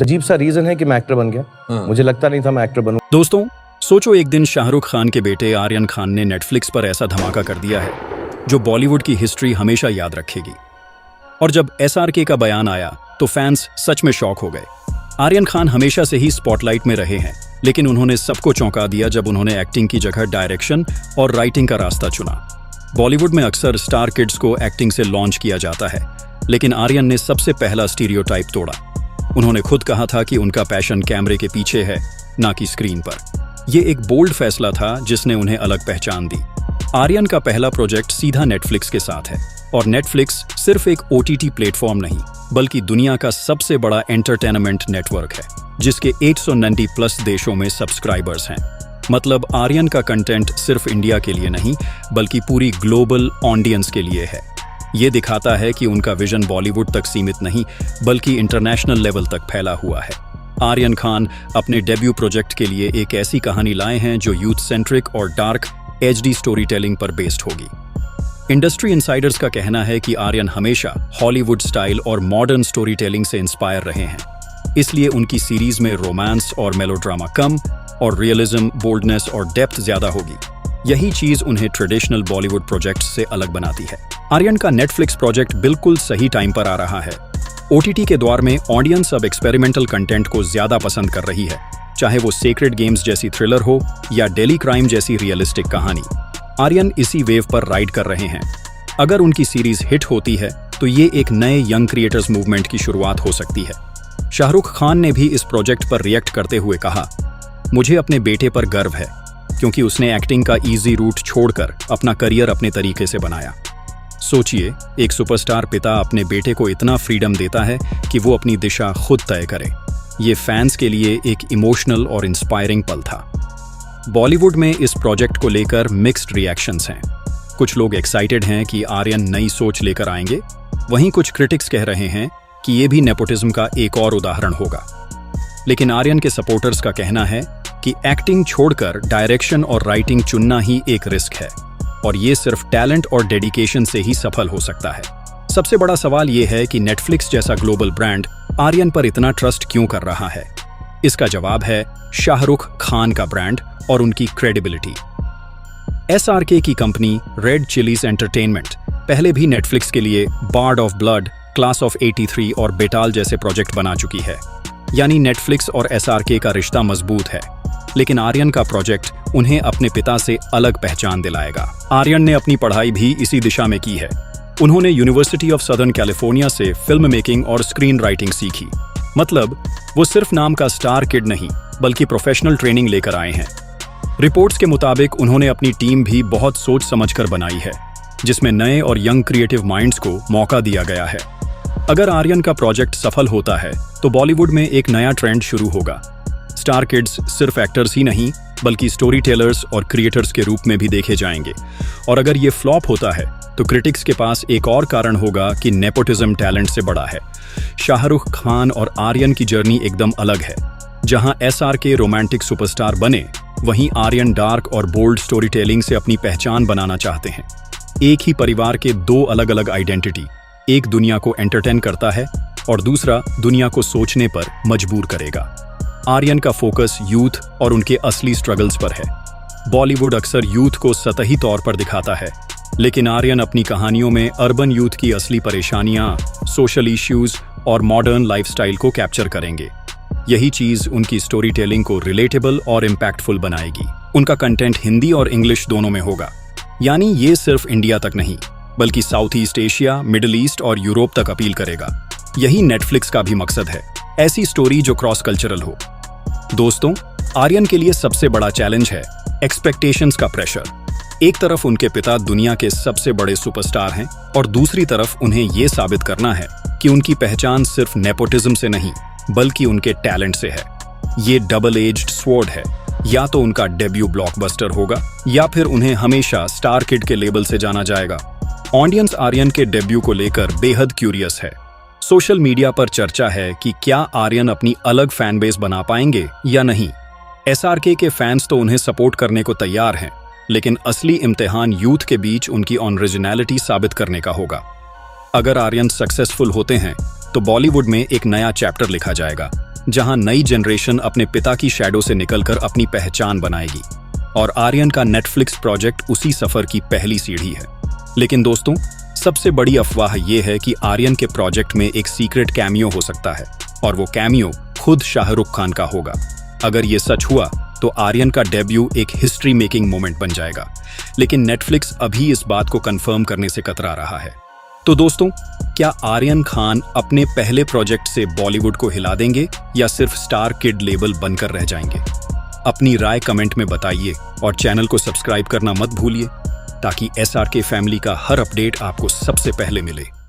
अजीब सा रीजन है कि मैं एक्टर बन गया। मुझे लगता नहीं था मैं एक्टर बनूं। दोस्तों, सोचो एक दिन शाहरुख खान के बेटे आर्यन खान ने नेटफ्लिक्स पर ऐसा धमाका कर दिया है जो बॉलीवुड की हिस्ट्री हमेशा याद रखेगी। और जब SRK का बयान आया तो फैंस सच में शॉक हो गए। आर्यन खान हमेशा से ही स्पॉटलाइट में रहे हैं, लेकिन उन्होंने सबको चौंका दिया जब उन्होंने एक्टिंग की जगह डायरेक्शन और राइटिंग का रास्ता चुना। बॉलीवुड में अक्सर स्टार किड्स को एक्टिंग से लॉन्च किया जाता है, लेकिन आर्यन ने सबसे पहला स्टीरियोटाइप तोड़ा। उन्होंने खुद कहा था कि उनका पैशन कैमरे के पीछे है, ना कि स्क्रीन पर। ये एक बोल्ड फैसला था जिसने उन्हें अलग पहचान दी। आर्यन का पहला प्रोजेक्ट सीधा नेटफ्लिक्स के साथ है, और नेटफ्लिक्स सिर्फ एक OTT प्लेटफॉर्म नहीं, बल्कि दुनिया का सबसे बड़ा एंटरटेनमेंट नेटवर्क है, जिसके 890+ देशों में सब्सक्राइबर्स हैं। मतलब आर्यन का कंटेंट सिर्फ इंडिया के लिए नहीं, बल्कि पूरी ग्लोबल ऑडियंस के लिए है। ये दिखाता है कि उनका विजन बॉलीवुड तक सीमित नहीं, बल्कि इंटरनेशनल लेवल तक फैला हुआ है। आर्यन खान अपने डेब्यू प्रोजेक्ट के लिए एक ऐसी कहानी लाए हैं जो यूथ सेंट्रिक और डार्क HD स्टोरी टेलिंग पर बेस्ड होगी। इंडस्ट्री इनसाइडर्स का कहना है कि आर्यन हमेशा हॉलीवुड स्टाइल और मॉडर्न स्टोरी टेलिंग से इंस्पायर रहे हैं, इसलिए उनकी सीरीज में रोमांस और मेलोड्रामा कम और रियलिज्म, बोल्डनेस और डेप्थ ज्यादा होगी। यही चीज उन्हें ट्रेडिशनल बॉलीवुड प्रोजेक्ट से अलग बनाती है। आर्यन का नेटफ्लिक्स प्रोजेक्ट बिल्कुल सही टाइम पर आ रहा है। OTT के दौर में ऑडियंस अब एक्सपेरिमेंटल कंटेंट को ज्यादा पसंद कर रही है, चाहे वो सेक्रेड गेम्स जैसी थ्रिलर हो या डेली क्राइम जैसी रियलिस्टिक कहानी। आर्यन इसी वेव पर राइड कर रहे हैं। अगर उनकी सीरीज हिट होती है तो ये एक नए यंग क्रिएटर्स मूवमेंट की शुरुआत हो सकती है। शाहरुख खान ने भी इस प्रोजेक्ट पर रिएक्ट करते हुए कहा, मुझे अपने बेटे पर गर्व है, क्योंकि उसने एक्टिंग का इजी रूट छोड़कर अपना करियर अपने तरीके से बनाया। सोचिए, एक सुपरस्टार पिता अपने बेटे को इतना फ्रीडम देता है कि वो अपनी दिशा खुद तय करे। ये फैंस के लिए एक इमोशनल और इंस्पायरिंग पल था। बॉलीवुड में इस प्रोजेक्ट को लेकर मिक्स्ड रिएक्शंस हैं। कुछ लोग एक्साइटेड हैं कि आर्यन नई सोच लेकर आएंगे, वहीं कुछ क्रिटिक्स कह रहे हैं कि ये भी नेपोटिज्म का एक और उदाहरण होगा। लेकिन आर्यन के सपोर्टर्स का कहना है कि एक्टिंग छोड़कर डायरेक्शन और राइटिंग चुनना ही एक रिस्क है, और ये सिर्फ टैलेंट और डेडिकेशन से ही सफल हो सकता है। सबसे बड़ा सवाल ये है कि नेटफ्लिक्स जैसा ग्लोबल ब्रांड आर्यन पर इतना ट्रस्ट क्यों कर रहा है। इसका जवाब है शाहरुख खान का ब्रांड और उनकी क्रेडिबिलिटी। SRK की कंपनी रेड चिलीज एंटरटेनमेंट पहले भी नेटफ्लिक्स के लिए Bard of Blood, Class of 83 और बेटाल जैसे प्रोजेक्ट बना चुकी है। यानी नेटफ्लिक्स और SRK का रिश्ता मजबूत है। लेकिन आर्यन का प्रोजेक्ट उन्हें अपने पिता से अलग पहचान दिलाएगा। आर्यन ने अपनी पढ़ाई भी इसी दिशा में की है। उन्होंने यूनिवर्सिटी ऑफ सदर्न कैलिफोर्निया से फिल्म मेकिंग और स्क्रीन राइटिंग सीखी। मतलब वो सिर्फ नाम का स्टार किड नहीं, बल्कि प्रोफेशनल ट्रेनिंग लेकर आए हैं। रिपोर्ट्स के मुताबिक उन्होंने अपनी टीम भी बहुत सोच समझकर बनाई है, जिसमें नए और यंग क्रिएटिव माइंड्स को मौका दिया गया है। अगर आर्यन का प्रोजेक्ट सफल होता है तो बॉलीवुड में एक नया ट्रेंड शुरू होगा। स्टार किड्स सिर्फ एक्टर्स ही नहीं, बल्कि स्टोरी टेलर्स और क्रिएटर्स के रूप में भी देखे जाएंगे। और अगर ये फ्लॉप होता है तो क्रिटिक्स के पास एक और कारण होगा कि नेपोटिज्म टैलेंट से बड़ा है। शाहरुख खान और आर्यन की जर्नी एकदम अलग है। जहां SRK रोमांटिक सुपरस्टार बने, वहीं आर्यन डार्क और बोल्ड स्टोरी टेलिंग से अपनी पहचान बनाना चाहते हैं। एक ही परिवार के दो अलग अलग आइडेंटिटी, एक दुनिया को एंटरटेन करता है और दूसरा दुनिया को सोचने पर मजबूर करेगा। आर्यन का फोकस यूथ और उनके असली स्ट्रगल्स पर है। बॉलीवुड अक्सर यूथ को सतही तौर पर दिखाता है, लेकिन आर्यन अपनी कहानियों में अर्बन यूथ की असली परेशानियां, सोशल इश्यूज और मॉडर्न लाइफस्टाइल को कैप्चर करेंगे। यही चीज उनकी स्टोरी टेलिंग को रिलेटेबल और इम्पैक्टफुल बनाएगी। उनका कंटेंट हिंदी और इंग्लिश दोनों में होगा, यानी ये सिर्फ इंडिया तक नहीं, बल्कि south east Asia, middle east और यूरोप तक अपील करेगा। यही नेटफ्लिक्स का भी मकसद है, ऐसी स्टोरी जो क्रॉस कल्चरल हो। दोस्तों, आर्यन के लिए सबसे बड़ा चैलेंज है एक्सपेक्टेशंस का प्रेशर। एक तरफ उनके पिता दुनिया के सबसे बड़े सुपरस्टार हैं, और दूसरी तरफ उन्हें यह साबित करना है कि उनकी पहचान सिर्फ नेपोटिज्म से नहीं, बल्कि उनके टैलेंट से है। ये डबल एज्ड स्वॉर्ड है। या तो उनका डेब्यू ब्लॉकबस्टर होगा, या फिर उन्हें हमेशा स्टार किड के लेबल से जाना जाएगा। ऑडियंस आर्यन के डेब्यू को लेकर बेहद क्यूरियस है। सोशल मीडिया पर चर्चा है कि क्या आर्यन अपनी अलग फैन बेस बना पाएंगे या नहीं। SRK के फैंस तो उन्हें सपोर्ट करने को तैयार हैं, लेकिन असली इम्तिहान यूथ के बीच उनकी ओरिजिनलिटी साबित करने का होगा। अगर आर्यन सक्सेसफुल होते हैं तो बॉलीवुड में एक नया चैप्टर लिखा जाएगा, जहां नई जनरेशन अपने पिता की शैडो से निकलकर अपनी पहचान बनाएगी। और आर्यन का नेटफ्लिक्स प्रोजेक्ट उसी सफर की पहली सीढ़ी है। लेकिन दोस्तों, सबसे बड़ी अफवाह यह है कि आर्यन के प्रोजेक्ट में एक सीक्रेट कैमियो हो सकता है, और वो कैमियो खुद शाहरुख खान का होगा। अगर ये सच हुआ तो आर्यन का डेब्यू एक हिस्ट्री मेकिंग मोमेंट बन जाएगा। लेकिन नेटफ्लिक्स अभी इस बात को कंफर्म करने से कतरा रहा है। तो दोस्तों, क्या आर्यन खान अपने पहले प्रोजेक्ट से बॉलीवुड को हिला देंगे या सिर्फ स्टार किड लेबल बनकर रह जाएंगे? अपनी राय कमेंट में बताइए और चैनल को सब्सक्राइब करना मत भूलिए, ताकि SRK फैमिली का हर अपडेट आपको सबसे पहले मिले।